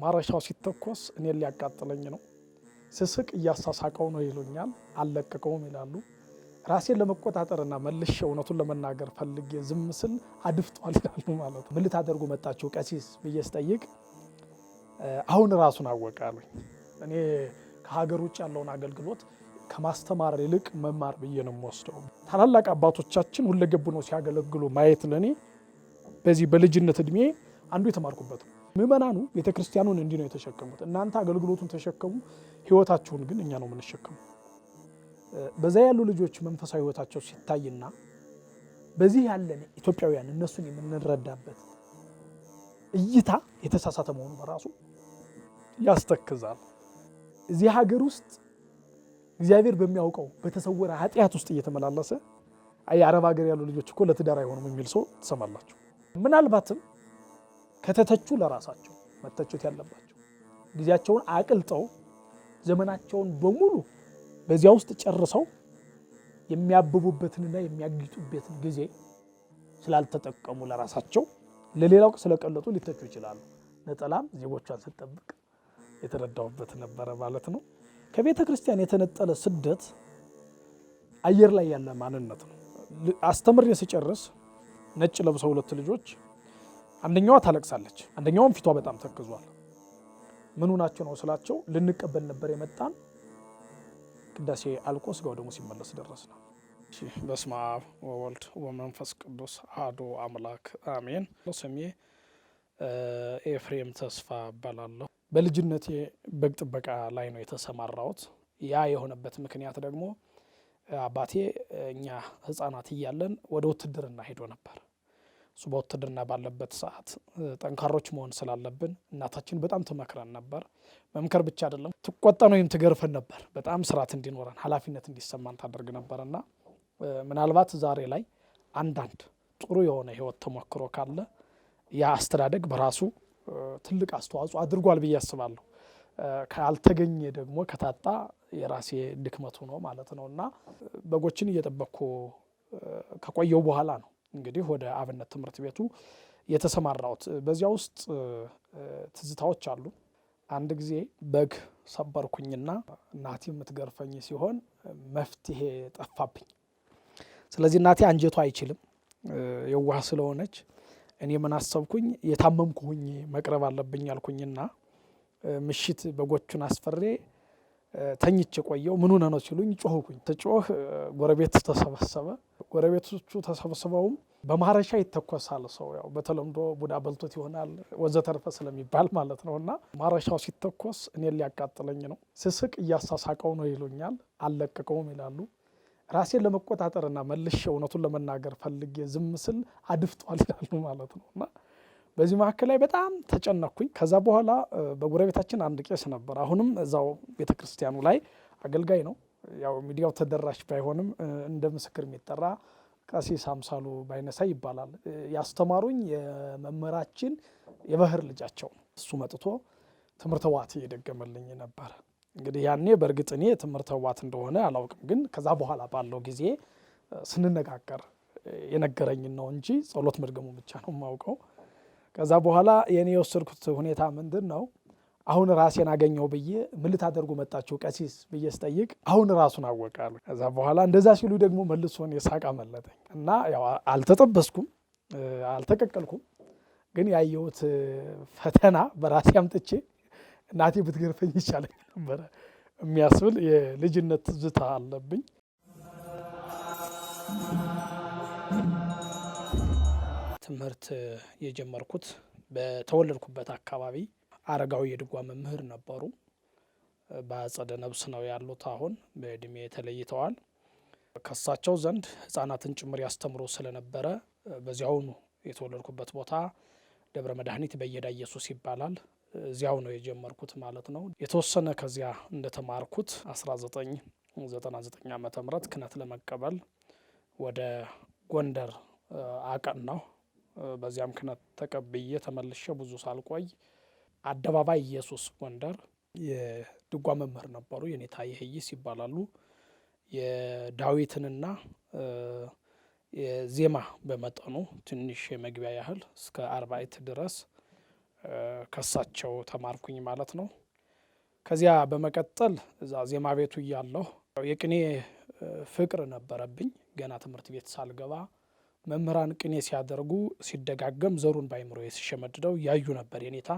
ማረሻው ሲተኮስ እኔን ሊያቃጥለኝ ነው። ስስቅ እያሳሳቀው ነው ይሉኛል፣ አልለቀቀውም ይላሉ። ራሴን ለመቆጣጠርና መልሼ እውነቱን ለመናገር ፈልጌ ዝም ስል አድፍጧል ይላሉ ማለት ነው። ምን ልታደርጉ መጣችሁ ቀሲስ ብዬ ስጠይቅ አሁን ራሱን አወቀ አሉኝ። እኔ ከሀገር ውጭ ያለውን አገልግሎት ከማስተማር ይልቅ መማር ብዬ ነው የምወስደው። ታላላቅ አባቶቻችን ሁለገብ ነው ሲያገለግሉ ማየት ለኔ በዚህ በልጅነት እድሜ አንዱ የተማርኩበት ነው። ምእመናኑ ቤተክርስቲያኑን እንዲህ ነው የተሸከሙት። እናንተ አገልግሎቱን ተሸከሙ፣ ህይወታችሁን ግን እኛ ነው የምንሸከሙ። በዛ ያሉ ልጆች መንፈሳዊ ህይወታቸው ሲታይና በዚህ ያለን ኢትዮጵያውያን እነሱን የምንረዳበት እይታ የተሳሳተ መሆኑ በራሱ ያስተክዛል። እዚህ ሀገር ውስጥ እግዚአብሔር በሚያውቀው በተሰወረ ኃጢአት ውስጥ እየተመላለሰ የአረብ ሀገር ያሉ ልጆች እኮ ለትዳር አይሆኑም የሚል ሰው ትሰማላችሁ። ምናልባትም ከተተቹ ለራሳቸው መተቸት ያለባቸው ጊዜያቸውን አቅልጠው ዘመናቸውን በሙሉ በዚያ ውስጥ ጨርሰው የሚያብቡበትንና የሚያግጡበትን ጊዜ ስላልተጠቀሙ ለራሳቸው ለሌላው ስለቀለጡ ሊተቹ ይችላሉ። ነጠላም ዜጎቿን ስትጠብቅ የተረዳውበት ነበረ ማለት ነው። ከቤተ ክርስቲያን የተነጠለ ስደት አየር ላይ ያለ ማንነት ነው። አስተምሬ ሲጨርስ ነጭ ለብሰው ሁለት ልጆች አንደኛዋ ታለቅሳለች፣ አንደኛውም ፊቷ በጣም ተክዟል። ምኑ ናቸው ነው ስላቸው ልንቀበል ነበር የመጣን ቅዳሴ አልቆ ስጋው ደግሞ ሲመለስ ደረስና። በስመ አብ ወወልድ ወመንፈስ ቅዱስ አሐዱ አምላክ አሜን። ስሜ ኤፍሬም ተስፋ እባላለሁ። በልጅነቴ በግ ጥበቃ ላይ ነው የተሰማራሁት። ያ የሆነበት ምክንያት ደግሞ አባቴ እኛ ህፃናት እያለን ወደ ውትድርና ሄዶ ነበር። እሱ በውትድርና ባለበት ሰዓት ጠንካሮች መሆን ስላለብን እናታችን በጣም ትመክረን ነበር። መምከር ብቻ አይደለም ትቆጣን ወይም ትገርፈን ነበር። በጣም ስርዓት እንዲኖረን ኃላፊነት እንዲሰማን ታደርግ ነበርና ምናልባት ዛሬ ላይ አንዳንድ ጥሩ የሆነ ህይወት ተሞክሮ ካለ ያ አስተዳደግ በራሱ ትልቅ አስተዋጽኦ አድርጓል ብዬ አስባለሁ። ካልተገኘ ደግሞ ከታጣ የራሴ ድክመቱ ነው ማለት ነውና በጎችን እየጠበቅኩ ከቆየው በኋላ ነው እንግዲህ ወደ አብነት ትምህርት ቤቱ የተሰማራሁት። በዚያ ውስጥ ትዝታዎች አሉ። አንድ ጊዜ በግ ሰበርኩኝና እናቴ የምትገርፈኝ ሲሆን መፍትሄ ጠፋብኝ። ስለዚህ እናቴ አንጀቷ አይችልም የዋህ ስለሆነች እኔ ምን አሰብኩኝ የታመምኩኝ መቅረብ አለብኝ አልኩኝና ምሽት በጎቹን አስፈሬ ተኝቼ ቆየው። ምን ሆነ ነው ሲሉኝ ጮህኩኝ። ተጮህ ጎረቤት ተሰበሰበ። ጎረቤቶቹ ተሰብስበውም በማረሻ ይተኮሳል ሰው ያው በተለምዶ ቡዳ በልቶት ይሆናል ወዘተርፈ ስለሚባል ማለት ነውና ማረሻው ሲተኮስ እኔን ሊያቃጥለኝ ነው። ስስቅ እያሳሳቀው ነው ይሉኛል፣ አልለቀቀውም ይላሉ። ራሴን ለመቆጣጠርና መልሼ እውነቱን ለመናገር ፈልጌ ዝም ስል አድፍጧል ይላሉ ማለት ነውና በዚህ መካከል ላይ በጣም ተጨነኩኝ። ከዛ በኋላ በጎረቤታችን አንድ ቄስ ነበር። አሁንም እዛው ቤተክርስቲያኑ ላይ አገልጋይ ነው። ያው ሚዲያው ተደራሽ ባይሆንም እንደ ምስክር የሚጠራ ቀሲስ አምሳሉ ባይነሳ ይባላል። ያስተማሩኝ የመምህራችን የባህር ልጃቸው እሱ መጥቶ ትምህርተ ዋት እየደገመልኝ ነበር። እንግዲህ ያኔ በእርግጥ እኔ ትምህርተ ዋት እንደሆነ አላውቅም፣ ግን ከዛ በኋላ ባለው ጊዜ ስንነጋገር የነገረኝን ነው እንጂ ጸሎት መድገሙ ብቻ ነው የማውቀው። ከዛ በኋላ የኔ የወሰድኩት ሁኔታ ምንድን ነው? አሁን ራሴን አገኘው ብዬ ምን ልታደርጉ መጣችሁ ቀሲስ ብዬ ስጠይቅ አሁን ራሱን አወቀ አሉ። ከዛ በኋላ እንደዛ ሲሉ ደግሞ መልሶን የሳቅ አመለጠኝ እና ያው አልተጠበስኩም፣ አልተቀቀልኩም፣ ግን ያየሁት ፈተና በራሴ አምጥቼ እናቴ ብትገርፈኝ ይቻለኝ ነበረ የሚያስብል የልጅነት ትዝታ አለብኝ። ትምህርት የጀመርኩት በተወለድኩበት አካባቢ አረጋዊ የድጓ መምህር ነበሩ። በአጸደ ነብስ ነው ያሉት። አሁን በእድሜ ተለይተዋል። ከሳቸው ዘንድ ህፃናትን ጭምር ያስተምሩ ስለነበረ በዚያው ነው የተወለድኩበት ቦታ ደብረ መድኃኒት በየዳ ኢየሱስ ይባላል። እዚያው ነው የጀመርኩት ማለት ነው። የተወሰነ ከዚያ እንደተማርኩት 1999 ዓመተ ምህረት ክህነት ለመቀበል ወደ ጎንደር አቀናሁ። በዚያም ክህነት ተቀብዬ ተመልሼ ብዙ ሳልቆይ አደባባይ ኢየሱስ ጎንደር የድጓ መምህር ነበሩ። የኔታ ይህይስ ይባላሉ። የዳዊትንና የዜማ በመጠኑ ትንሽ የመግቢያ ያህል እስከ 40 ድረስ ከሳቸው ተማርኩኝ ማለት ነው። ከዚያ በመቀጠል እዛ ዜማ ቤቱ እያለሁ የቅኔ ፍቅር ነበረብኝ። ገና ትምህርት ቤት ሳልገባ መምህራን ቅኔ ሲያደርጉ ሲደጋገም ዘሩን ባይምሮ ሲሸመድደው ያዩ ነበር የኔታ።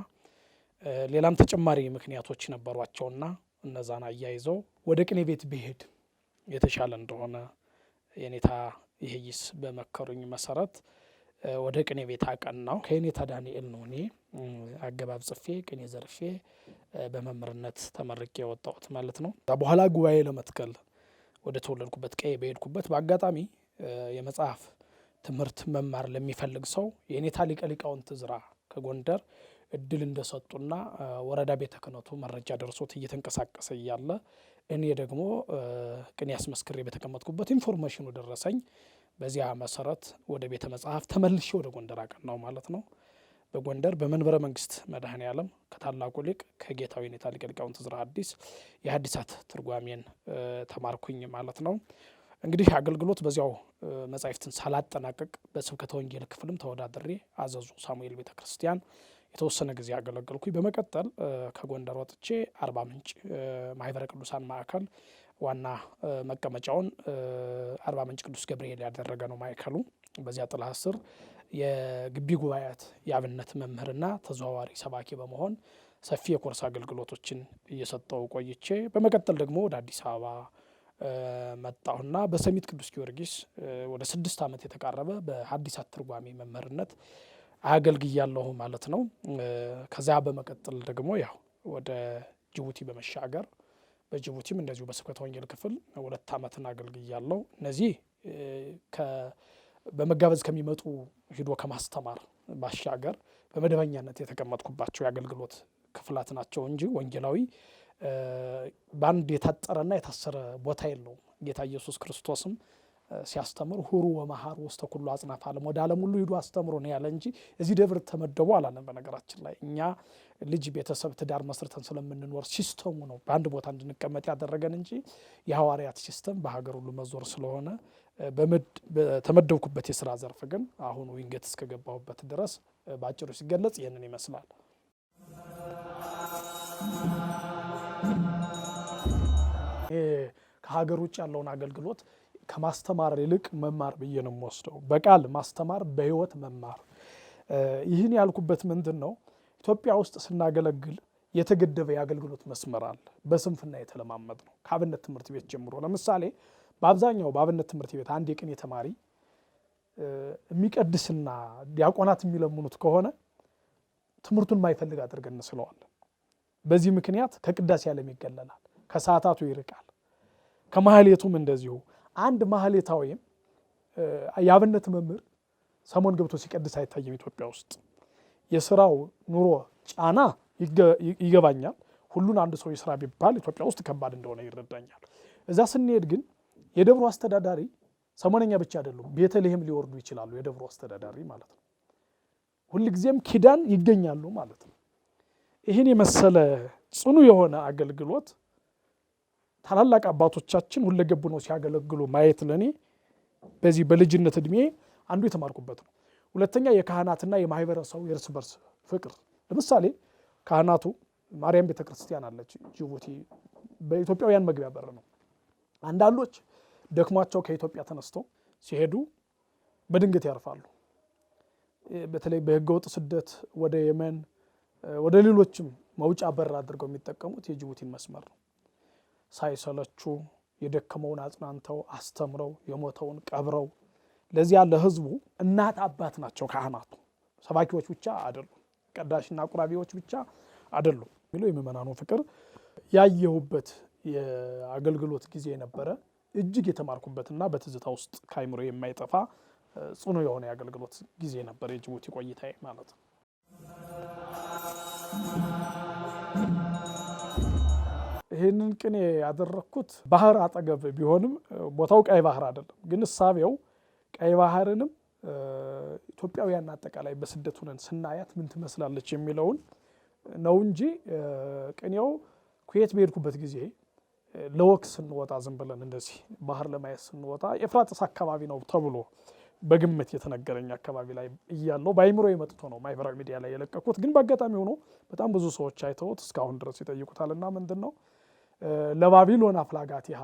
ሌላም ተጨማሪ ምክንያቶች ነበሯቸውና እነዛን አያይዘው ወደ ቅኔ ቤት ብሄድ የተሻለ እንደሆነ የኔታ ይሄይስ በመከሩኝ መሰረት ወደ ቅኔ ቤት አቀናው። ከኔታ ዳንኤል ነው እኔ አገባብ ጽፌ ቅኔ ዘርፌ በመምህርነት ተመርቄ የወጣሁት ማለት ነው። በኋላ ጉባኤ ለመትከል ወደ ተወለድኩበት ቀዬ በሄድኩበት በአጋጣሚ የመጽሐፍ ትምህርት መማር ለሚፈልግ ሰው የኔታ ሊቀ ሊቃውንት ዕዝራ ከጎንደር እድል እንደሰጡና ወረዳ ቤተ ክህነቱ መረጃ ደርሶት እየተንቀሳቀሰ እያለ እኔ ደግሞ ቅኔ አስመስክሬ በተቀመጥኩበት ኢንፎርሜሽኑ ደረሰኝ። በዚያ መሰረት ወደ ቤተ መጽሐፍ ተመልሼ ወደ ጎንደር አቀናው ማለት ነው። በጎንደር በመንበረ መንግስት መድኃኔ ዓለም ከታላቁ ሊቅ ከጌታው የኔታ ሊቀ ሊቃውንት ዕዝራ ሐዲስ የሐዲሳት ትርጓሜን ተማርኩኝ ማለት ነው። እንግዲህ አገልግሎት በዚያው መጻሕፍትን ሳላጠናቀቅ በስብከተ ወንጌል ክፍልም ተወዳድሬ አዘዙ ሳሙኤል ቤተ ክርስቲያን የተወሰነ ጊዜ አገለገልኩኝ። በመቀጠል ከጎንደር ወጥቼ አርባ ምንጭ ማህበረ ቅዱሳን ማዕከል ዋና መቀመጫውን አርባ ምንጭ ቅዱስ ገብርኤል ያደረገ ነው ማዕከሉ። በዚያ ጥላ ስር የግቢ ጉባኤያት የአብነት መምህርና ተዘዋዋሪ ሰባኪ በመሆን ሰፊ የኮርስ አገልግሎቶችን እየሰጠው ቆይቼ በመቀጠል ደግሞ ወደ አዲስ አበባ መጣሁና በሰሚት ቅዱስ ጊዮርጊስ ወደ 6 ዓመት የተቃረበ በሐዲሳት ትርጓሜ መምህርነት አገልግያለሁ ማለት ነው። ከዚያ በመቀጠል ደግሞ ያው ወደ ጅቡቲ በመሻገር በጅቡቲም እንደዚሁ በስብከተ ወንጌል ክፍል 2 ዓመትን አገልግያለሁ። እነዚህ በመጋበዝ ከሚመጡ ሂዶ ከማስተማር ባሻገር በመደበኛነት የተቀመጥኩባቸው የአገልግሎት ክፍላት ናቸው እንጂ ወንጌላዊ በአንድ የታጠረና የታሰረ ቦታ የለውም። ጌታ ኢየሱስ ክርስቶስም ሲያስተምር ሁሩ ወመሃሩ ውስተ ኩሉ አጽናፈ ዓለም ወደ ዓለም ሁሉ ሂዱ አስተምሩ ነው ያለ እንጂ እዚህ ደብር ተመደቡ አላለም። በነገራችን ላይ እኛ ልጅ ቤተሰብ ትዳር መስርተን ስለምንኖር ሲስተሙ ነው በአንድ ቦታ እንድንቀመጥ ያደረገን እንጂ የሐዋርያት ሲስተም በሀገር ሁሉ መዞር ስለሆነ በተመደብኩበት የስራ ዘርፍ ግን አሁን ዊንጌት እስከገባሁበት ድረስ በአጭሩ ሲገለጽ ይህንን ይመስላል። ከሀገር ውጭ ያለውን አገልግሎት ከማስተማር ይልቅ መማር ብዬ ነው የምወስደው። በቃል ማስተማር፣ በህይወት መማር። ይህን ያልኩበት ምንድን ነው? ኢትዮጵያ ውስጥ ስናገለግል የተገደበ የአገልግሎት መስመር አለ። በስንፍና የተለማመድ ነው ከአብነት ትምህርት ቤት ጀምሮ። ለምሳሌ በአብዛኛው በአብነት ትምህርት ቤት አንድ የቅኔ ተማሪ የሚቀድስና ዲያቆናት የሚለምኑት ከሆነ ትምህርቱን ማይፈልግ አድርገን እንስለዋለን። በዚህ ምክንያት ከቅዳሴ ዓለም ይገለላል፣ ከሰዓታቱ ይርቃል። ከማህሌቱም እንደዚሁ አንድ ማህሌታዊም የአብነት መምህር ሰሞን ገብቶ ሲቀድስ አይታይም። ኢትዮጵያ ውስጥ የስራው ኑሮ ጫና ይገባኛል። ሁሉን አንድ ሰው ይስራ ቢባል ኢትዮጵያ ውስጥ ከባድ እንደሆነ ይረዳኛል። እዛ ስንሄድ ግን የደብሩ አስተዳዳሪ ሰሞነኛ ብቻ አይደሉም፣ ቤተልሔም ሊወርዱ ይችላሉ። የደብሩ አስተዳዳሪ ማለት ነው። ሁልጊዜም ኪዳን ይገኛሉ ማለት ነው። ይህን የመሰለ ጽኑ የሆነ አገልግሎት ታላላቅ አባቶቻችን ሁለገብ ነው ሲያገለግሉ ማየት ለኔ በዚህ በልጅነት እድሜ አንዱ የተማርኩበት ነው። ሁለተኛ የካህናትና የማህበረሰቡ የእርስ በርስ ፍቅር። ለምሳሌ ካህናቱ ማርያም ቤተክርስቲያን አለች ጅቡቲ፣ በኢትዮጵያውያን መግቢያ በር ነው። አንዳንዶች ደክሟቸው ከኢትዮጵያ ተነስተው ሲሄዱ በድንገት ያርፋሉ። በተለይ በህገወጥ ስደት ወደ የመን ወደ ሌሎችም መውጫ በር አድርገው የሚጠቀሙት የጅቡቲን መስመር ነው። ሳይሰለቹ የደከመውን አጽናንተው አስተምረው የሞተውን ቀብረው ለዚያ ለህዝቡ እናት አባት ናቸው ካህናቱ። ሰባኪዎች ብቻ አይደሉም፣ ቀዳሽና ቁራቢዎች ብቻ አይደሉም። የምእመናኑ ፍቅር ያየሁበት የአገልግሎት ጊዜ የነበረ እጅግ የተማርኩበትና በትዝታ ውስጥ ከአይምሮ የማይጠፋ ጽኑ የሆነ የአገልግሎት ጊዜ ነበር የጅቡቲ ቆይታዬ ማለት ነው። ይህንን ቅኔ ያደረግኩት ባህር አጠገብ ቢሆንም ቦታው ቀይ ባህር አይደለም፣ ግን እሳቤው ቀይ ባህርንም ኢትዮጵያውያን አጠቃላይ በስደት ሆነን ስናያት ምን ትመስላለች የሚለውን ነው እንጂ ቅኔው ኩዌት በሄድኩበት ጊዜ ለወክ ስንወጣ ዝም ብለን እንደዚህ ባህር ለማየት ስንወጣ ኤፍራጥስ አካባቢ ነው ተብሎ በግምት የተነገረኝ አካባቢ ላይ እያለው በአይምሮ የመጥቶ ነው ማህበራዊ ሚዲያ ላይ የለቀኩት። ግን በአጋጣሚ ሆኖ በጣም ብዙ ሰዎች አይተውት እስካሁን ድረስ ይጠይቁታልና ምንድነው ለባቢሎን አፍላጋቲሃ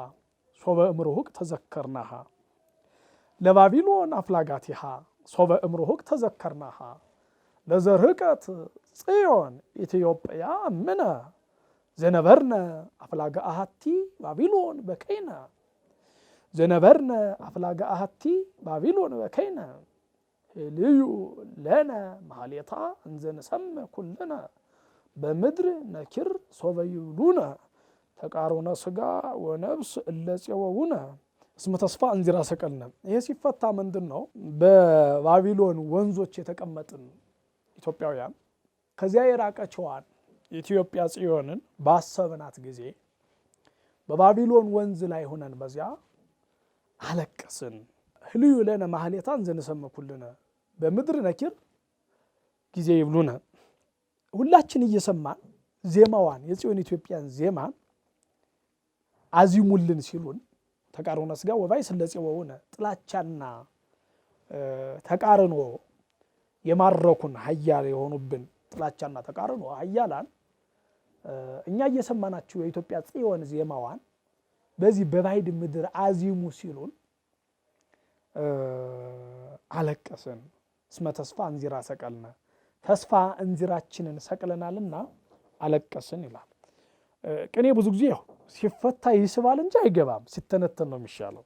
ሶበ እምሩሁቅ ተዘከርናሃ ለባቢሎን አፍላጋቲሃ ሶበ እምሩሁቅ ተዘከርናሃ ለዘርህቀት ጽዮን ኢትዮጵያ ምነ ዘነበርነ አፍላጋ አሃቲ ባቢሎን በከይነ ዘነበርነ አፍላጋ አሃቲ ባቢሎን በከይነ ልዩ ለነ ማህሌታ እንዘንሰመ ኩልነ በምድር ነኪር ሶበ ይብሉነ ተቃሮነ ስጋ ወነብስ እለጼወውነ እስመ ተስፋ እንዚራ ሰቀልነ። ይሄ ሲፈታ ምንድን ነው በባቢሎን ወንዞች የተቀመጥን ኢትዮጵያውያን ከዚያ የራቀችዋን ኢትዮጵያ ጽዮንን ባሰብናት ጊዜ በባቢሎን ወንዝ ላይ ሆነን በዚያ አለቀስን። ህልዩ ለነ ማህሌታ እንዘንሰመ ኩልነ በምድር ነኪር ጊዜ ይብሉነ። ሁላችን እየሰማን ዜማዋን የጽዮን ኢትዮጵያን ዜማን አዚሙልን ሲሉን ተቃርኖ ስጋ ወባይ ስለጼወውነ ጥላቻና ተቃርኖ የማረኩን ሀያል የሆኑብን ጥላቻና ተቃርኖ ሀያላን እኛ እየሰማናችሁ የኢትዮጵያ ጽዮን ዜማዋን በዚህ በባዕድ ምድር አዚሙ ሲሉን አለቀስን። እስመ ተስፋ እንዚራ ሰቀልነ ተስፋ እንዚራችንን ሰቅለናልና አለቀስን ይላል። ቅኔ ብዙ ጊዜ ሲፈታ ይስባል እንጂ አይገባም፣ ሲተነተን ነው የሚሻለው።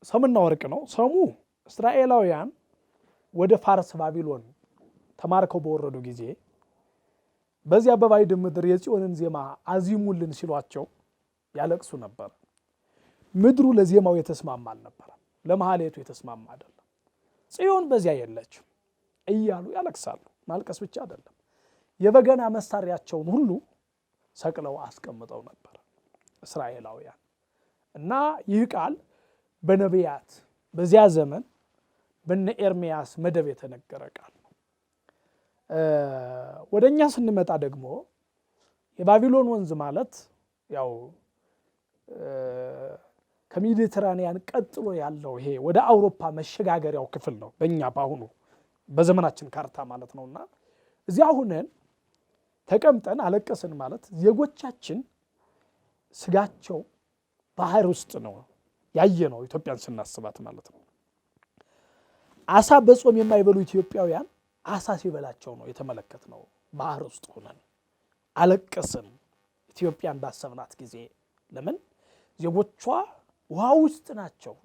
ሰምና ወርቅ ነው። ሰሙ እስራኤላውያን ወደ ፋርስ ባቢሎን ተማርከው በወረዱ ጊዜ በዚያ በባዕድ ምድር የጽዮንን ዜማ አዚሙልን ሲሏቸው ያለቅሱ ነበር። ምድሩ ለዜማው የተስማማ አልነበረም፣ ለማህሌቱ የተስማማ አይደለም። ጽዮን በዚያ የለችም እያሉ ያለቅሳሉ። ማልቀስ ብቻ አይደለም፣ የበገና መሳሪያቸውን ሁሉ ሰቅለው አስቀምጠው ነበር እስራኤላውያን። እና ይህ ቃል በነቢያት በዚያ ዘመን በነ ኤርምያስ መደብ የተነገረ ቃል ነው። ወደኛ ስንመጣ ደግሞ የባቢሎን ወንዝ ማለት ያው ከሜዲትራኒያን ቀጥሎ ያለው ይሄ ወደ አውሮፓ መሸጋገሪያው ክፍል ነው በእኛ በአሁኑ በዘመናችን ካርታ ማለት ነውና እዚያ ሁነን ተቀምጠን አለቀስን ማለት ዜጎቻችን ስጋቸው ባህር ውስጥ ነው ያየ ነው ኢትዮጵያን ስናስባት ማለት ነው። አሳ በጾም የማይበሉ ኢትዮጵያውያን አሳ ሲበላቸው ነው የተመለከትነው። ባህር ውስጥ ሆነን አለቀስን ኢትዮጵያን ባሰብናት ጊዜ። ለምን ዜጎቿ ውሃ ውስጥ ናቸው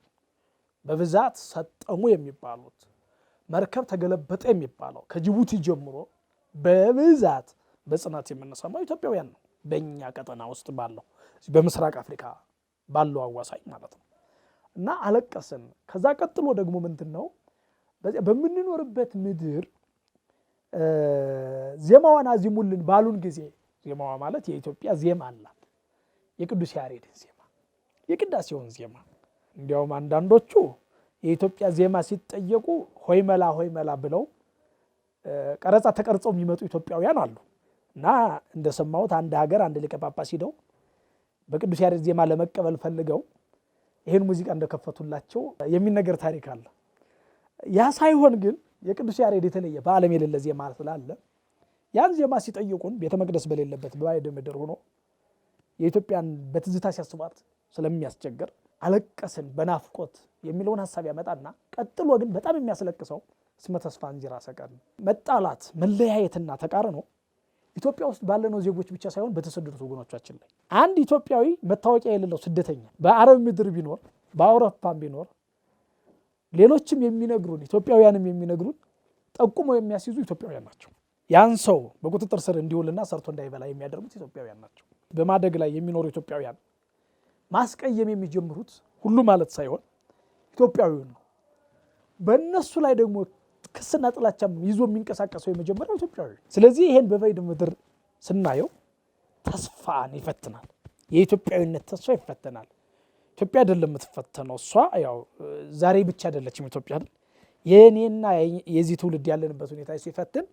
በብዛት ሰጠሙ የሚባሉት፣ መርከብ ተገለበጠ የሚባለው ከጅቡቲ ጀምሮ በብዛት በጽናት የምንሰማው ኢትዮጵያውያን ነው። በእኛ ቀጠና ውስጥ ባለው በምስራቅ አፍሪካ ባለው አዋሳኝ ማለት ነው። እና አለቀስን። ከዛ ቀጥሎ ደግሞ ምንድነው በምንኖርበት ምድር ዜማዋን አዚሙልን ባሉን ጊዜ፣ ዜማዋ ማለት የኢትዮጵያ ዜማ አላት፣ የቅዱስ ያሬድን ዜማ፣ የቅዳሴውን ዜማ። እንዲያውም አንዳንዶቹ የኢትዮጵያ ዜማ ሲጠየቁ ሆይ መላ ብለው ቀረጻ ተቀርጸው የሚመጡ ኢትዮጵያውያን አሉ። እና እንደሰማሁት አንድ ሀገር አንድ ሊቀ ጳጳስ ሂደው በቅዱስ ያሬድ ዜማ ለመቀበል ፈልገው ይህን ሙዚቃ እንደከፈቱላቸው የሚነገር ታሪክ አለ። ያ ሳይሆን ግን የቅዱስ ያሬድ የተለየ በዓለም የሌለ ዜማ ስላለ ያን ዜማ ሲጠይቁን ቤተ መቅደስ በሌለበት በባዕድ ምድር ሆኖ የኢትዮጵያን በትዝታ ሲያስቧት ስለሚያስቸግር አለቀስን በናፍቆት የሚለውን ሀሳብ ያመጣና ቀጥሎ ግን በጣም የሚያስለቅሰው እስመ ተስፋ እንዚራ ሰቀልነ መጣላት፣ መለያየትና ተቃርኖ ኢትዮጵያ ውስጥ ባለነው ዜጎች ብቻ ሳይሆን በተሰደዱት ወገኖቻችን ላይ አንድ ኢትዮጵያዊ መታወቂያ የሌለው ስደተኛ በአረብ ምድር ቢኖር በአውሮፓም ቢኖር ሌሎችም የሚነግሩን ኢትዮጵያውያንም የሚነግሩን ጠቁመው የሚያስይዙ ኢትዮጵያውያን ናቸው። ያን ሰው በቁጥጥር ስር እንዲውልና ሰርቶ እንዳይበላ የሚያደርጉት ኢትዮጵያውያን ናቸው። በማደግ ላይ የሚኖሩ ኢትዮጵያውያን ማስቀየም የሚጀምሩት ሁሉ ማለት ሳይሆን ኢትዮጵያዊውን ነው። በእነሱ ላይ ደግሞ ክስና ጥላቻም ይዞ የሚንቀሳቀሰው የመጀመሪያው ኢትዮጵያዊ። ስለዚህ ይሄን በባዕድ ምድር ስናየው ተስፋን ይፈትናል። የኢትዮጵያዊነት ተስፋ ይፈተናል። ኢትዮጵያ አይደለም የምትፈተነው፣ እሷ ያው ዛሬ ብቻ አይደለችም ኢትዮጵያ አይደል። የኔና የዚህ ትውልድ ያለንበት ሁኔታ ሲፈትን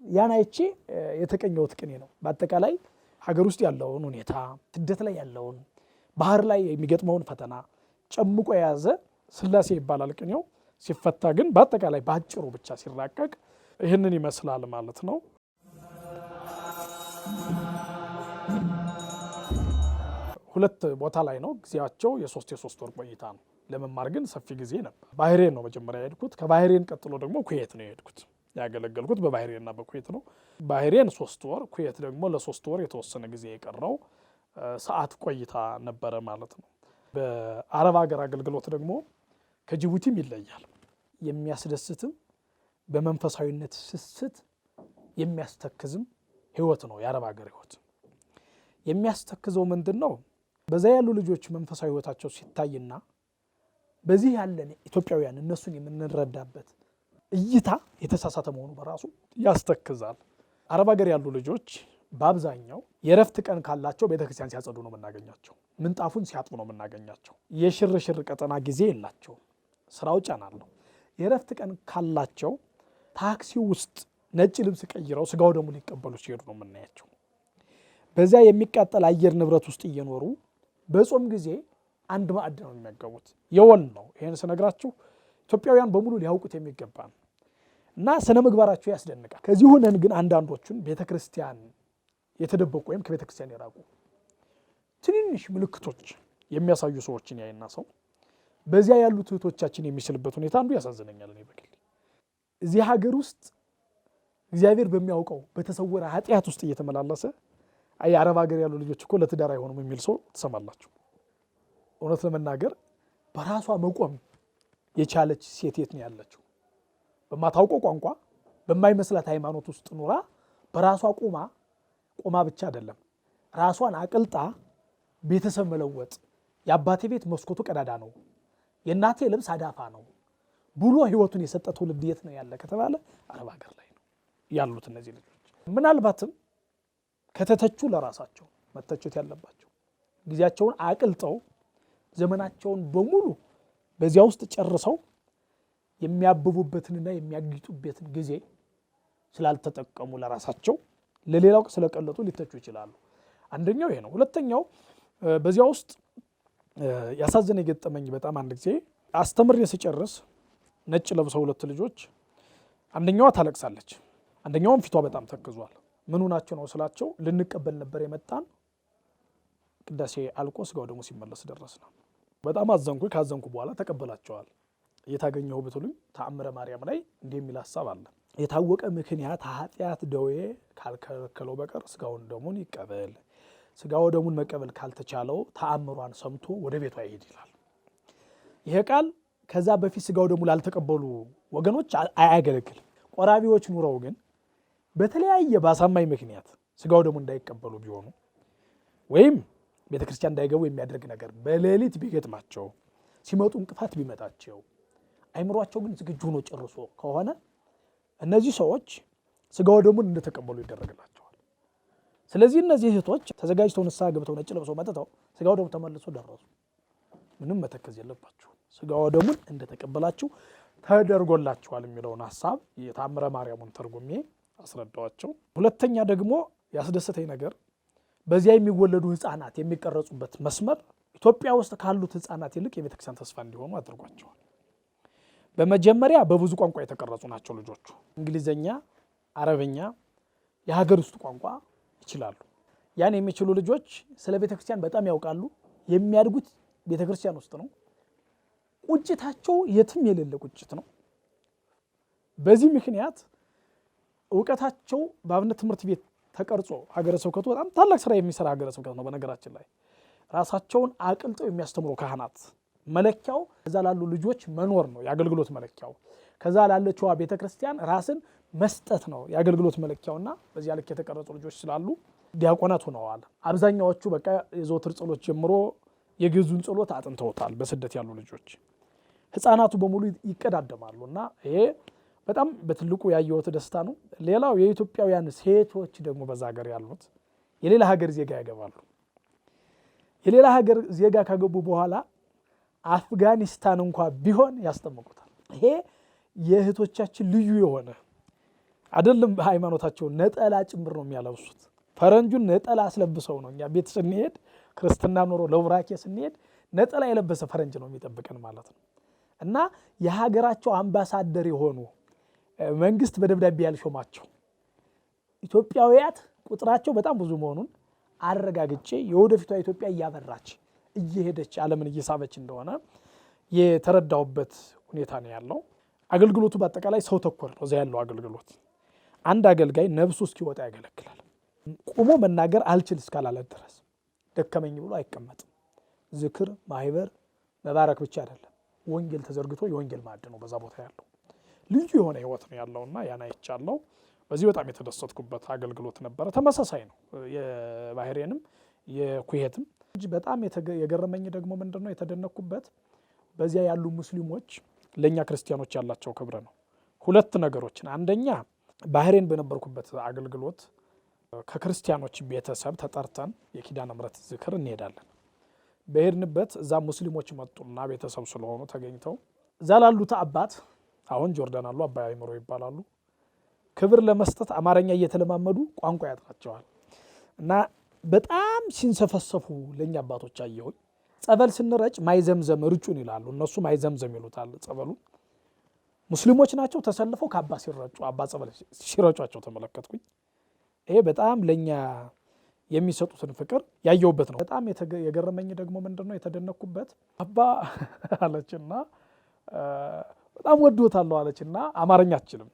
ያን አይቼ የተቀኘሁት ቅኔ ነው። በአጠቃላይ ሀገር ውስጥ ያለውን ሁኔታ፣ ስደት ላይ ያለውን፣ ባህር ላይ የሚገጥመውን ፈተና ጨምቆ የያዘ ስላሴ ይባላል ቅኔው። ሲፈታ ግን በአጠቃላይ በአጭሩ ብቻ ሲራቀቅ ይህንን ይመስላል ማለት ነው። ሁለት ቦታ ላይ ነው ጊዜያቸው የ3 ወር ቆይታ ነው። ለመማር ግን ሰፊ ጊዜ ነበር። ባህሬን ነው መጀመሪያ የሄድኩት። ከባህሬን ቀጥሎ ደግሞ ኩዌት ነው የሄድኩት። ያገለገልኩት በባህሬንና በኩዌት ነው። ባህሬን 3 ወር፣ ኩዌት ደግሞ ለ3 ወር የተወሰነ ጊዜ የቀረው ሰዓት ቆይታ ነበረ ማለት ነው። በአረብ ሀገር አገልግሎት ደግሞ ከጅቡቲም ይለያል። የሚያስደስትም በመንፈሳዊነት ስስት የሚያስተክዝም ህይወት ነው የአረብ ሀገር ህይወት። የሚያስተክዘው ምንድን ነው? በዛ ያሉ ልጆች መንፈሳዊ ህይወታቸው ሲታይና በዚህ ያለን ኢትዮጵያውያን እነሱን የምንረዳበት እይታ የተሳሳተ መሆኑ በራሱ ያስተክዛል። አረብ ሀገር ያሉ ልጆች በአብዛኛው የረፍት ቀን ካላቸው ቤተክርስቲያን ሲያጸዱ ነው የምናገኛቸው። ምንጣፉን ሲያጥቡ ነው የምናገኛቸው። የሽርሽር ቀጠና ጊዜ የላቸውም። ስራው ጫና አለው። የረፍት ቀን ካላቸው ታክሲ ውስጥ ነጭ ልብስ ቀይረው ስጋው ደግሞ ሊቀበሉ ሲሄዱ ነው የምናያቸው። በዚያ የሚቃጠል አየር ንብረት ውስጥ እየኖሩ በጾም ጊዜ አንድ ማዕድ ነው የሚመገቡት። የወል ነው። ይህን ስነግራችሁ ኢትዮጵያውያን በሙሉ ሊያውቁት የሚገባ ነው እና ስነ ምግባራቸው ያስደንቃል። ከዚህ ሆነን ግን አንዳንዶቹን ቤተክርስቲያን የተደበቁ ወይም ከቤተክርስቲያን የራቁ ትንንሽ ምልክቶች የሚያሳዩ ሰዎችን ያይና ሰው በዚያ ያሉት እህቶቻችን የሚስልበት ሁኔታ አንዱ ያሳዝነኛል። እኔ በግል እዚህ ሀገር ውስጥ እግዚአብሔር በሚያውቀው በተሰወረ ኃጢአት ውስጥ እየተመላለሰ የአረብ ሀገር ያሉ ልጆች እኮ ለትዳር አይሆኑም የሚል ሰው ትሰማላችሁ። እውነት ለመናገር በራሷ መቆም የቻለች ሴት የት ነው ያለችው? በማታውቀው ቋንቋ በማይመስላት ሃይማኖት ውስጥ ኑራ በራሷ ቆማ ብቻ አይደለም ራሷን አቅልጣ ቤተሰብ መለወጥ፣ የአባቴ ቤት መስኮቱ ቀዳዳ ነው፣ የእናቴ ልብስ አዳፋ ነው ብሎ ህይወቱን የሰጠ ትውልድ የት ነው ያለ ከተባለ አረብ ሀገር ላይ ነው ያሉት እነዚህ ልጆች። ምናልባትም ከተተቹ ለራሳቸው መተቸት ያለባቸው ጊዜያቸውን አቅልጠው ዘመናቸውን በሙሉ በዚያ ውስጥ ጨርሰው የሚያብቡበትንና የሚያጊጡበትን ጊዜ ስላልተጠቀሙ ለራሳቸው ለሌላው ስለቀለጡ ሊተቹ ይችላሉ። አንደኛው ይሄ ነው። ሁለተኛው በዚያ ውስጥ ያሳዘነ የገጠመኝ በጣም አንድ ጊዜ አስተምሬ ስጨርስ ነጭ ለብሰው ሁለት ልጆች፣ አንደኛዋ ታለቅሳለች፣ አንደኛውም ፊቷ በጣም ተክዟል። ምኑ ናቸው ነው ስላቸው ልንቀበል ነበር የመጣን ቅዳሴ አልቆ ስጋው ደግሞ ሲመለስ ደረስና በጣም አዘንኩ። ካዘንኩ በኋላ ተቀበላቸዋል። የታገኘው ብትሉኝ ተአምረ ማርያም ላይ እንዲህ የሚል ሐሳብ አለ። የታወቀ ምክንያት ኃጢአት ደዌ ካልከለከለው በቀር ስጋውን ደሙን ይቀበል፣ ስጋው ደሙን መቀበል ካልተቻለው ተአምሯን ሰምቶ ወደ ቤቷ ይሄድ ይላል። ይሄ ቃል ከዛ በፊት ስጋው ደሙ ላልተቀበሉ ወገኖች አያገለግልም። ቆራቢዎች ኑረው ግን በተለያየ ባሳማኝ ምክንያት ስጋው ደሙ እንዳይቀበሉ ቢሆኑ ወይም ቤተክርስቲያን እንዳይገቡ የሚያደርግ ነገር በሌሊት ቢገጥማቸው፣ ሲመጡ እንቅፋት ቢመጣቸው፣ አይምሯቸው ግን ዝግጁ ሆኖ ጨርሶ ከሆነ እነዚህ ሰዎች ስጋው ደሙን እንደተቀበሉ ይደረግላቸዋል። ስለዚህ እነዚህ እህቶች ተዘጋጅተው ንስሐ ገብተው ነጭ ለብሰው መጥተው ስጋው ደሙ ተመልሶ ደረሱ። ምንም መተከዝ የለባችሁ፣ ስጋው ደሙን እንደተቀበላችሁ ተደርጎላችኋል የሚለውን ሐሳብ የተአምረ ማርያሙን ተርጉሜ አስረዳዋቸው። ሁለተኛ ደግሞ ያስደሰተኝ ነገር በዚያ የሚወለዱ ህፃናት የሚቀረጹበት መስመር ኢትዮጵያ ውስጥ ካሉት ህፃናት ይልቅ የቤተክርስቲያን ተስፋ እንዲሆኑ አድርጓቸዋል። በመጀመሪያ በብዙ ቋንቋ የተቀረጹ ናቸው ልጆቹ። እንግሊዘኛ፣ አረበኛ፣ የሀገር ውስጥ ቋንቋ ይችላሉ። ያን የሚችሉ ልጆች ስለ ቤተክርስቲያን በጣም ያውቃሉ። የሚያድጉት ቤተክርስቲያን ውስጥ ነው። ቁጭታቸው የትም የሌለ ቁጭት ነው። በዚህ ምክንያት እውቀታቸው በአብነት ትምህርት ቤት ተቀርጾ ሀገረ ስብከቱ በጣም ታላቅ ስራ የሚሰራ ሀገረ ስብከት ነው። በነገራችን ላይ ራሳቸውን አቅልጠው የሚያስተምሩ ካህናት መለኪያው ከዛ ላሉ ልጆች መኖር ነው የአገልግሎት መለኪያው። ከዛ ላለችዋ ቤተክርስቲያን ራስን መስጠት ነው የአገልግሎት መለኪያውና በዚያ ልክ የተቀረጹ ልጆች ስላሉ ዲያቆናት ሆነዋል። አብዛኛዎቹ በቃ የዘወትር ጸሎት ጀምሮ የግዕዙን ጸሎት አጥንተውታል። በስደት ያሉ ልጆች ህፃናቱ በሙሉ ይቀዳደማሉ እና ይሄ በጣም በትልቁ ያየሁት ደስታ ነው። ሌላው የኢትዮጵያውያን ሴቶች ደግሞ በዛ ሀገር ያሉት የሌላ ሀገር ዜጋ ያገባሉ። የሌላ ሀገር ዜጋ ካገቡ በኋላ አፍጋኒስታን እንኳ ቢሆን ያስጠምቁታል። ይሄ የእህቶቻችን ልዩ የሆነ አይደለም። በሃይማኖታቸው ነጠላ ጭምር ነው የሚያለብሱት። ፈረንጁን ነጠላ አስለብሰው ነው እኛ ቤት ስንሄድ ክርስትና ኖሮ ለውራኬ ስንሄድ ነጠላ የለበሰ ፈረንጅ ነው የሚጠብቀን ማለት ነው። እና የሀገራቸው አምባሳደር የሆኑ መንግስት በደብዳቤ ያልሾማቸው ኢትዮጵያውያት ቁጥራቸው በጣም ብዙ መሆኑን አረጋግጬ የወደፊቷ ኢትዮጵያ እያበራች እየሄደች ዓለምን እየሳበች እንደሆነ የተረዳውበት ሁኔታ ነው ያለው። አገልግሎቱ በአጠቃላይ ሰው ተኮር ነው። እዛ ያለው አገልግሎት አንድ አገልጋይ ነብሱ እስኪወጣ ያገለግላል። ቆሞ መናገር አልችል እስካላለ ድረስ ደከመኝ ብሎ አይቀመጥም። ዝክር፣ ማህበር፣ መባረክ ብቻ አይደለም፣ ወንጌል ተዘርግቶ የወንጌል ማዕድ ነው በዛ ቦታ ያለው። ልዩ የሆነ ህይወት ነው ያለውና ያን አይቻለው። በዚህ በጣም የተደሰትኩበት አገልግሎት ነበረ። ተመሳሳይ ነው የባህሬንም የኩዌትም። በጣም የገረመኝ ደግሞ ምንድነው የተደነኩበት በዚያ ያሉ ሙስሊሞች ለኛ ክርስቲያኖች ያላቸው ክብር ነው። ሁለት ነገሮችን፣ አንደኛ ባህሬን በነበርኩበት አገልግሎት ከክርስቲያኖች ቤተሰብ ተጠርተን የኪዳነ ምሕረት ዝክር እንሄዳለን። በሄድንበት እዛ ሙስሊሞች መጡና ቤተሰብ ስለሆኑ ተገኝተው እዛ ላሉት አባት አሁን ጆርዳን አሉ አባ አይምሮ ይባላሉ ክብር ለመስጠት አማርኛ እየተለማመዱ ቋንቋ ያጥራቸዋል እና በጣም ሲንሰፈሰፉ ለኛ አባቶች አየሁኝ። ጸበል ስንረጭ ማይዘምዘም ርጩን ይላሉ፣ እነሱ ማይዘምዘም ይሉታል ጸበሉ። ሙስሊሞች ናቸው ተሰልፈው ከአባ ሲረጩ አባ ጸበል ሲረጯቸው ተመለከትኩኝ። ይሄ በጣም ለኛ የሚሰጡትን ፍቅር ያየውበት ነው። በጣም የገረመኝ ደግሞ ምንድነው የተደነኩበት አባ አለችና በጣም ወዶታለሁ አለችና አማርኛ አትችልም።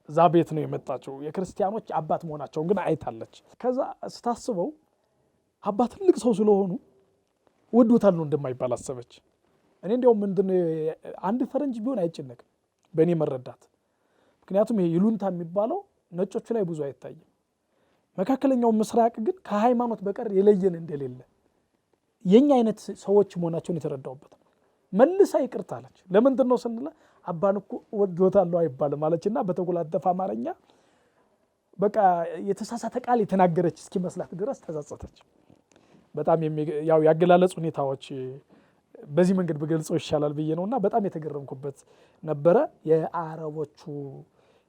እዛ ቤት ነው የመጣቸው የክርስቲያኖች አባት መሆናቸውን ግን አይታለች። ከዛ ስታስበው አባ ትልቅ ሰው ስለሆኑ ወዶታለሁ እንደማይባል አሰበች። እኔ እንዲያውም ምንድነው አንድ ፈረንጅ ቢሆን አይጨነቅም በእኔ መረዳት። ምክንያቱም ይሄ ይሉንታ የሚባለው ነጮቹ ላይ ብዙ አይታይም። መካከለኛው ምስራቅ ግን ከሃይማኖት በቀር የለየን እንደሌለ የኛ አይነት ሰዎች መሆናቸውን የተረዳውበት ነው። መልሳ ይቅርታ አለች። ለምንድን ነው ስንል አባን እኮ ወዶታለሁ አይባልም አለችና በተጎላደፈ አማርኛ በቃ የተሳሳተ ቃል የተናገረች እስኪመስላት ድረስ ተጸጸተች። በጣም ያው ያገላለጽ ሁኔታዎች በዚህ መንገድ በገልጸው ይሻላል ብዬ ነውና በጣም የተገረምኩበት ነበረ። የአረቦቹ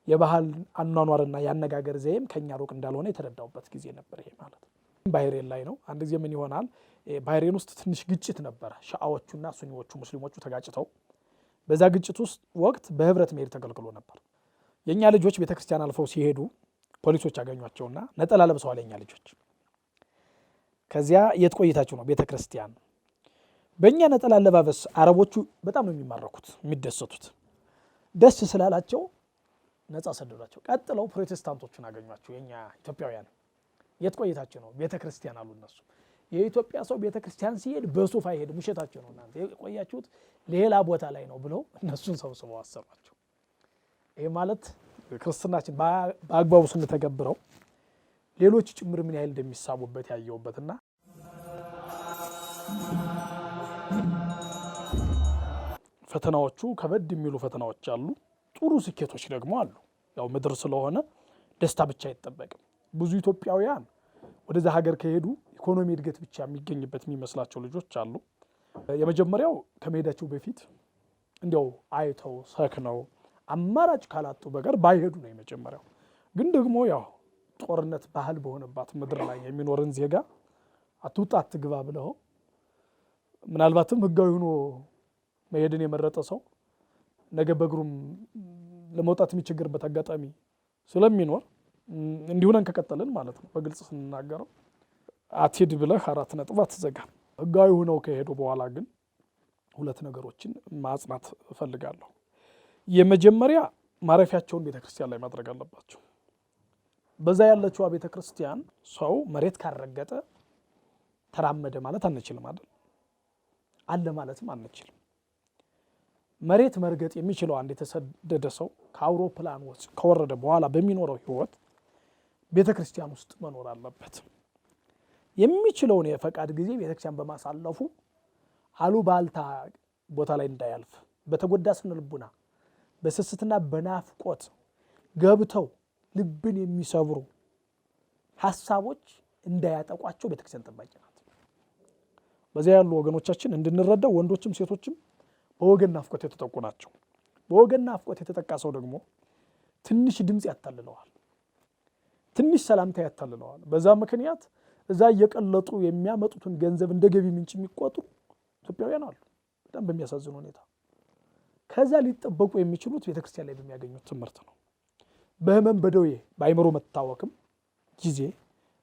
የባህል አኗኗርና ያነጋገር ዘይም ከኛ ሩቅ እንዳልሆነ የተረዳውበት ጊዜ ነበር። ይሄ ማለት ባህሬን ላይ ነው። አንድ ጊዜ ምን ይሆናል ባህሬን ውስጥ ትንሽ ግጭት ነበረ። ሻአዎቹና ሱኒዎቹ ሙስሊሞቹ ተጋጭተው በዛ ግጭት ውስጥ ወቅት በህብረት መሄድ ተከልክሎ ነበር። የኛ ልጆች ቤተክርስቲያን አልፈው ሲሄዱ ፖሊሶች አገኟቸውና ነጠላ ለብሰዋል የኛ ልጆች። ከዚያ የት ቆይታችሁ ነው? ቤተክርስቲያን። በእኛ ነጠላ አለባበስ አረቦቹ በጣም ነው የሚማረኩት የሚደሰቱት። ደስ ስላላቸው ነፃ ሰደዷቸው። ቀጥለው ፕሮቴስታንቶቹን አገኟቸው የኛ ኢትዮጵያውያን። የት ቆይታችሁ ነው? ቤተክርስቲያን አሉ እነሱ። የኢትዮጵያ ሰው ቤተክርስቲያን ሲሄድ በሱፍ አይሄድ፣ ውሸታቸው ነው እናንተ የቆያችሁት ሌላ ቦታ ላይ ነው ብለው እነሱን ሰብስበው አሰሯቸው። ይሄ ማለት ክርስትናችን በአግባቡ ስንተገብረው ሌሎች ጭምር ምን ያህል እንደሚሳቡበት ያየውበትና ፈተናዎቹ ከበድ የሚሉ ፈተናዎች አሉ። ጥሩ ስኬቶች ደግሞ አሉ። ያው ምድር ስለሆነ ደስታ ብቻ አይጠበቅም። ብዙ ኢትዮጵያውያን ወደዛ ሀገር ከሄዱ ኢኮኖሚ እድገት ብቻ የሚገኝበት የሚመስላቸው ልጆች አሉ። የመጀመሪያው ከመሄዳቸው በፊት እንዲያው አይተው ሰክነው አማራጭ ካላጡ በቀር ባይሄዱ ነው የመጀመሪያው። ግን ደግሞ ያው ጦርነት ባህል በሆነባት ምድር ላይ የሚኖርን ዜጋ አትውጣ አትግባ ብለው ምናልባትም ህጋዊ ሆኖ መሄድን የመረጠ ሰው ነገ በእግሩም ለመውጣት የሚቸገርበት አጋጣሚ ስለሚኖር እንዲሁነን ከቀጠልን ማለት ነው በግልጽ ስንናገረው አትሄድ ብለህ 4 ነጥብ አትዘጋም። ህጋዊ ሆነው ከሄዱ በኋላ ግን ሁለት ነገሮችን ማጽናት እፈልጋለሁ። የመጀመሪያ ማረፊያቸውን ቤተክርስቲያን ላይ ማድረግ አለባቸው። በዛ ያለችው ቤተክርስቲያን ሰው መሬት ካረገጠ ተራመደ ማለት አንችልም አይደል? አለ ማለትም አንችልም። መሬት መርገጥ የሚችለው አንድ የተሰደደ ሰው ከአውሮፕላን ውስጥ ከወረደ በኋላ በሚኖረው ህይወት ቤተክርስቲያን ውስጥ መኖር አለበት። የሚችለውን የፈቃድ ጊዜ ቤተክርስቲያን በማሳለፉ አሉባልታ ቦታ ላይ እንዳያልፍ በተጎዳ ስነ ልቡና በስስትና በናፍቆት ገብተው ልብን የሚሰብሩ ሐሳቦች እንዳያጠቋቸው ቤተክርስቲያን ጠባቂ ናት። በዚያ ያሉ ወገኖቻችን እንድንረዳው ወንዶችም ሴቶችም በወገን ናፍቆት የተጠቁ ናቸው። በወገን ናፍቆት የተጠቃ ሰው ደግሞ ትንሽ ድምጽ ያታልለዋል፣ ትንሽ ሰላምታ ያታልለዋል። በዛ ምክንያት እዛ እየቀለጡ የሚያመጡትን ገንዘብ እንደ ገቢ ምንጭ የሚቆጥሩ ኢትዮጵያውያን አሉ። በጣም በሚያሳዝን ሁኔታ ከዛ ሊጠበቁ የሚችሉት ቤተክርስቲያን ላይ በሚያገኙት ትምህርት ነው። በህመም በደዌ በአይምሮ መታወክም ጊዜ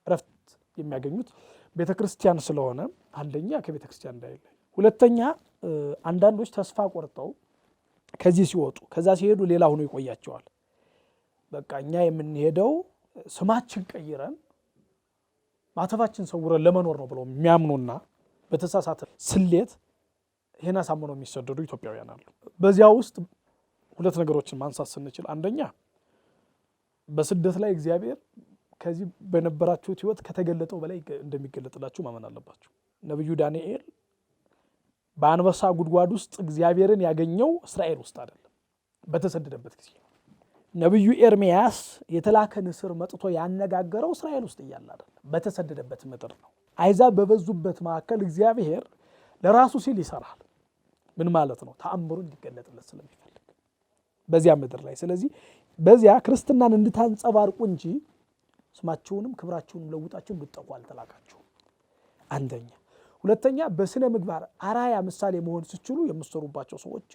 እረፍት የሚያገኙት ቤተክርስቲያን ስለሆነ አንደኛ ከቤተክርስቲያን እንዳይለይ፣ ሁለተኛ አንዳንዶች ተስፋ ቆርጠው ከዚህ ሲወጡ ከዛ ሲሄዱ ሌላ ሆኖ ይቆያቸዋል። በቃ እኛ የምንሄደው ስማችን ቀይረን ማተባችን ሰውረን ለመኖር ነው ብለው የሚያምኑና በተሳሳተ ስሌት ይሄን አሳምነው የሚሰደዱ ኢትዮጵያውያን አሉ። በዚያ ውስጥ ሁለት ነገሮችን ማንሳት ስንችል፣ አንደኛ በስደት ላይ እግዚአብሔር ከዚህ በነበራችሁት ህይወት ከተገለጠው በላይ እንደሚገለጥላችሁ ማመን አለባችሁ። ነብዩ ዳንኤል በአንበሳ ጉድጓድ ውስጥ እግዚአብሔርን ያገኘው እስራኤል ውስጥ አይደለም፣ በተሰደደበት ጊዜ። ነብዩ ኤርሚያስ የተላከ ንስር መጥቶ ያነጋገረው እስራኤል ውስጥ እያለ አይደለም፣ በተሰደደበት ምድር ነው። አይዛብ በበዙበት መካከል እግዚአብሔር ለራሱ ሲል ይሰራል። ምን ማለት ነው? ተአምሩ እንዲገለጥለት ስለሚፈልግ በዚያ ምድር ላይ። ስለዚህ በዚያ ክርስትናን እንድታንጸባርቁ እንጂ ስማችሁንም ክብራችሁንም ለውጣችሁ እንድትጠቁ አልተላካችሁም። አንደኛ። ሁለተኛ በስነ ምግባር አራያ ምሳሌ መሆን ሲችሉ የምትሰሩባቸው ሰዎች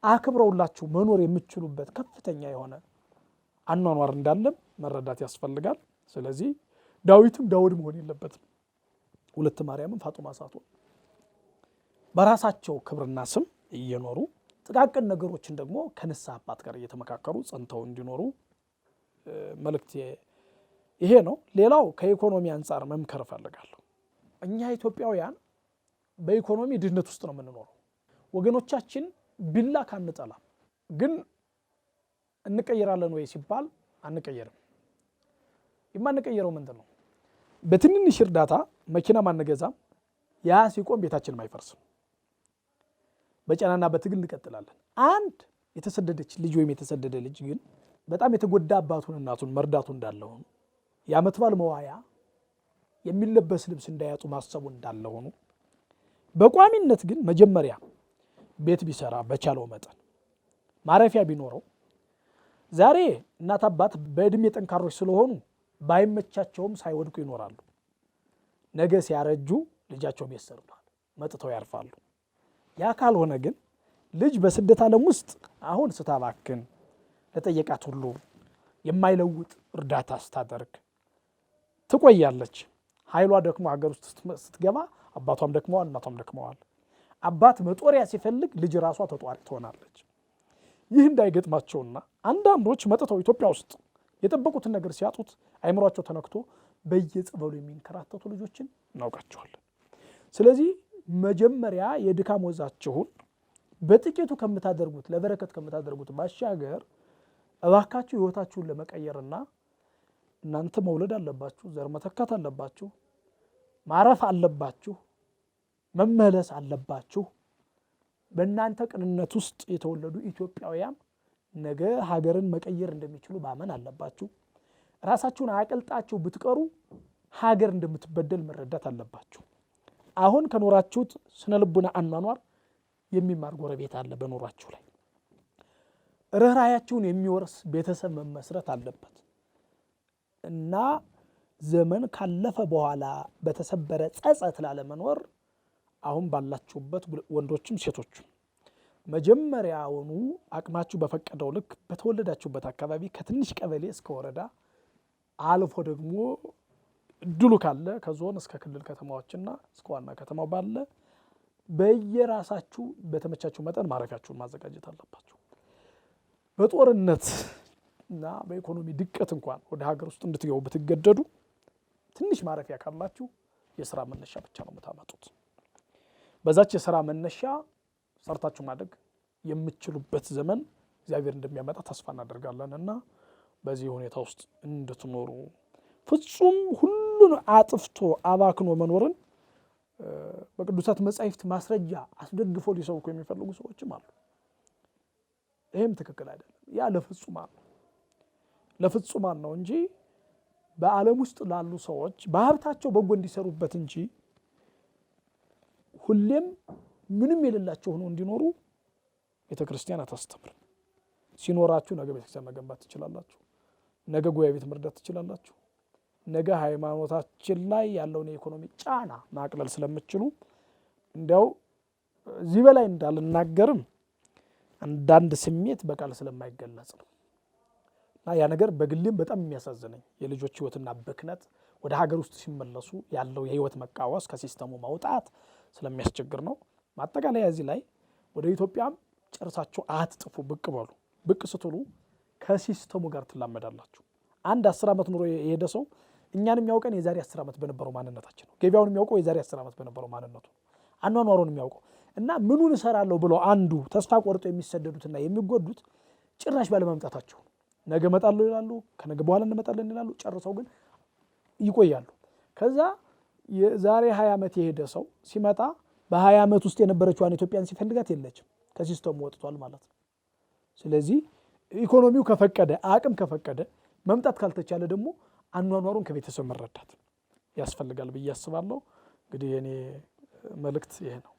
አክብረውላችሁ መኖር የምትችሉበት ከፍተኛ የሆነ አኗኗር እንዳለም መረዳት ያስፈልጋል። ስለዚህ ዳዊትም ዳውድ መሆን የለበትም። ሁለት ማርያምም ፋጡማ ሳትሆን በራሳቸው ክብርና ስም እየኖሩ ጥቃቅን ነገሮችን ደግሞ ከንስሐ አባት ጋር እየተመካከሩ ጸንተው እንዲኖሩ መልእክት ይሄ ነው። ሌላው ከኢኮኖሚ አንጻር መምከር እፈልጋለሁ። እኛ ኢትዮጵያውያን በኢኮኖሚ ድህነት ውስጥ ነው የምንኖረው። ወገኖቻችን ቢላ ካንጠላም ግን እንቀይራለን ወይ ሲባል አንቀየርም። የማንቀየረው ምንድን ነው? በትንንሽ እርዳታ መኪና ማንገዛም። ያ ሲቆም ቤታችንም አይፈርስም። በጫናና በትግል እንቀጥላለን። አንድ የተሰደደች ልጅ ወይም የተሰደደ ልጅ ግን በጣም የተጎዳ አባቱን እናቱን መርዳቱ እንዳለ ሆኖ የዓመት በዓል መዋያ የሚለበስ ልብስ እንዳያጡ ማሰቡ እንዳለ ሆኖ በቋሚነት ግን መጀመሪያ ቤት ቢሰራ በቻለው መጠን ማረፊያ ቢኖረው፣ ዛሬ እናት አባት በእድሜ ጠንካሮች ስለሆኑ ባይመቻቸውም ሳይወድቁ ይኖራሉ። ነገ ሲያረጁ ልጃቸው ቤት ሰርቷል መጥተው ያርፋሉ። ያ ካልሆነ ግን ልጅ በስደት ዓለም ውስጥ አሁን ስታባክን ለጠየቃት ሁሉ የማይለውጥ እርዳታ ስታደርግ ትቆያለች። ኃይሏ ደክሞ ሀገር ውስጥ ስትገባ አባቷም ደክመዋል፣ እናቷም ደክመዋል። አባት መጦሪያ ሲፈልግ ልጅ ራሷ ተጧሪ ትሆናለች። ይህ እንዳይገጥማቸውና አንዳንዶች መጥተው ኢትዮጵያ ውስጥ የጠበቁትን ነገር ሲያጡት አይምሯቸው ተነክቶ በየጸበሉ የሚንከራተቱ ልጆችን እናውቃቸዋለን። ስለዚህ መጀመሪያ የድካም ወዛችሁን በጥቂቱ ከምታደርጉት ለበረከት ከምታደርጉት ባሻገር እባካችሁ ህይወታችሁን ለመቀየርና እናንተ መውለድ አለባችሁ፣ ዘር መተካት አለባችሁ፣ ማረፍ አለባችሁ፣ መመለስ አለባችሁ። በእናንተ ቅንነት ውስጥ የተወለዱ ኢትዮጵያውያን ነገ ሀገርን መቀየር እንደሚችሉ ማመን አለባችሁ። ራሳችሁን አቅልጣችሁ ብትቀሩ ሀገር እንደምትበደል መረዳት አለባችሁ። አሁን ከኖራችሁት ስነ ልቡና አኗኗር የሚማር ጎረቤት አለ በኖራችሁ ላይ። ርህራያችሁን የሚወርስ ቤተሰብ መመስረት አለበት እና ዘመን ካለፈ በኋላ በተሰበረ ጸጸት ላለመኖር አሁን ባላችሁበት ወንዶችም ሴቶችም መጀመሪያውኑ አቅማችሁ በፈቀደው ልክ በተወለዳችሁበት አካባቢ ከትንሽ ቀበሌ እስከ ወረዳ አልፎ ደግሞ እድሉ ካለ ከዞን እስከ ክልል ከተማዎችና እስከ ዋና ከተማው ባለ በየራሳችሁ በተመቻችሁ መጠን ማረፊያችሁን ማዘጋጀት አለባችሁ። በጦርነት እና በኢኮኖሚ ድቀት እንኳን ወደ ሀገር ውስጥ እንድትገቡ ብትገደዱ ትንሽ ማረፊያ ካላችሁ የስራ መነሻ ብቻ ነው የምታመጡት። በዛች የስራ መነሻ ሰርታችሁ ማደግ የምትችሉበት ዘመን እግዚአብሔር እንደሚያመጣ ተስፋ እናደርጋለን እና በዚህ ሁኔታ ውስጥ እንድትኖሩ ፍጹም ሁሉን አጥፍቶ አባክኖ መኖርን በቅዱሳት መጻሕፍት ማስረጃ አስደግፎ ሊሰብኩ የሚፈልጉ ሰዎችም አሉ። ይህም ትክክል አይደለም። ያ ለፍጹማን ነው እንጂ በዓለም ውስጥ ላሉ ሰዎች በሀብታቸው በጎ እንዲሰሩበት እንጂ ሁሌም ምንም የሌላቸው ሆኖ እንዲኖሩ ቤተክርስቲያን አታስተምርም። ሲኖራችሁ ነገ ቤተክርስቲያን መገንባት ትችላላችሁ። ነገ ጉባኤ ቤት መርዳት ትችላላችሁ። ነገ ሃይማኖታችን ላይ ያለውን የኢኮኖሚ ጫና ማቅለል ስለምትችሉ እንዲያው እዚህ በላይ እንዳልናገርም አንዳንድ ስሜት በቃል ስለማይገለጽ ነው። እና ያ ነገር በግሌም በጣም የሚያሳዝነኝ የልጆች ህይወትና ብክነት ወደ ሀገር ውስጥ ሲመለሱ ያለው የህይወት መቃወስ ከሲስተሙ ማውጣት ስለሚያስቸግር ነው። ማጠቃለያ እዚህ ላይ ወደ ኢትዮጵያም ጨርሳችሁ አትጥፉ፣ ብቅ በሉ። ብቅ ስትሉ ከሲስተሙ ጋር ትላመዳላችሁ። አንድ 10 ዓመት ኑሮ የሄደ ሰው እኛን የሚያውቀን የዛሬ 10 ዓመት በነበረው ማንነታችን ነው። ገበያውን የሚያውቀው የዛሬ 10 ዓመት በነበረው ማንነቱ፣ አኗኗሩን የሚያውቀው እና ምኑን እሰራለሁ ብሎ አንዱ ተስፋ ቆርጦ የሚሰደዱትና የሚጎዱት ጭራሽ ባለመምጣታቸው ነገ እመጣለሁ ይላሉ፣ ከነገ በኋላ እንመጣለን ይላሉ። ጨርሰው ግን ይቆያሉ። ከዛ የዛሬ 20 ዓመት የሄደ ሰው ሲመጣ በ20 ዓመት ውስጥ የነበረችዋን ኢትዮጵያን ሲፈልጋት የለችም፣ ከሲስተሙ ወጥቷል ማለት ነው። ስለዚህ ኢኮኖሚው ከፈቀደ አቅም ከፈቀደ መምጣት ካልተቻለ ደግሞ አኗኗሩን ከቤተሰብ መረዳት ያስፈልጋል ብዬ አስባለሁ። እንግዲህ የኔ መልእክት ይሄ ነው።